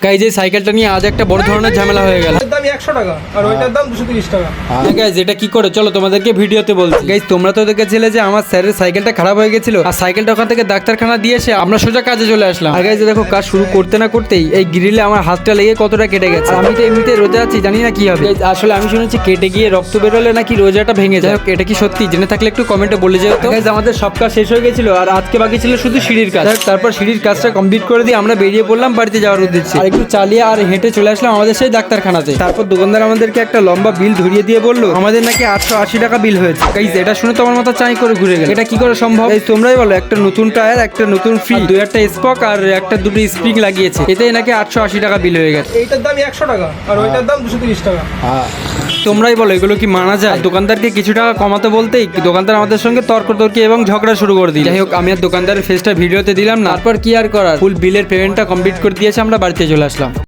Guys এই সাইকেলটা নিয়ে আজ একটা বড় ধরনের ঝামেলা হয়ে গেল। দাম 100 টাকা আর ওইটার দাম 230 টাকা। গাইজ এটা কি করে চলো তোমাদেরকে ভিডিওতে বলছি। গাইজ তোমরা তো দেখেছিলে যে আমার স্যারের সাইকেলটা খারাপ হয়ে গেছিল আর সাইকেলটা ওখান থেকে ডাক্তারখানা দিয়েছে, আমরা সোজা কাজে চলে আসলাম। আর গাইজ দেখো কাজ শুরু করতে না করতেই এই গ্রিলে আমার হাতটা লেগে কতটা কেটে গেছে। আর আমি তো এমনিতে রোজা আছি, জানি না কি হবে। Guys, আসলে আমি শুনেছি কেটে গিয়ে রক্ত বেরোলে নাকি রোজাটা ভেঙে যায়। এটা কি সত্যি? জেনে থাকলে একটু কমেন্টে বলে যেত। গাইজ আমাদের সব কাজ শেষ হয়ে গেছিল আর আজকে বাকি ছিল শুধু সিঁড়ির কাজ। তারপর সিঁড়ির কাজটা কমপ্লিট করে দিয়ে আমরা বেরিয়ে পড়লাম বাড়িতে যাওয়ার উদ্দেশ্যে। আর একটু চালিয়ে আর হেঁটে চলে আসলাম আমাদের সেই ডাক্তারখানাতে। তারপর দোকানদার আমাদেরকে একটা লম্বা বিল ধরিয়ে দিয়ে বললো আমাদের নাকি 880 টাকা বিল হয়েছে। গাইজ এটা শুনে তো আমার মাথা চাই করে ঘুরে গেল। এটা কি করে সম্ভব? গাইজ তোমরাই বলো, একটা নতুন টায়ার, একটা নতুন ফ্রি, দুই একটা স্পক আর একটা দুটো স্প্রিং লাগিয়েছে, এতেই নাকি 880 টাকা বিল হয়ে গেছে। এইটার দাম 100 টাকা আর ওইটার দাম 230 টাকা। তোমরাই বলো এগুলো কি মানা যায়? দোকানদারকে কিছু টাকা কমাতে বলতেই দোকানদার আমাদের সঙ্গে তর্কি এবং ঝগড়া শুরু করে দিল। যাই হোক আমি আর দোকানদারের ফেসটা ভিডিওতে দিলাম না। তারপর কি আর করার, ফুল বিলের পেমেন্টটা কমপ্লিট করে দিয়েছে, আমরা বাড়িতে চলে আসলাম।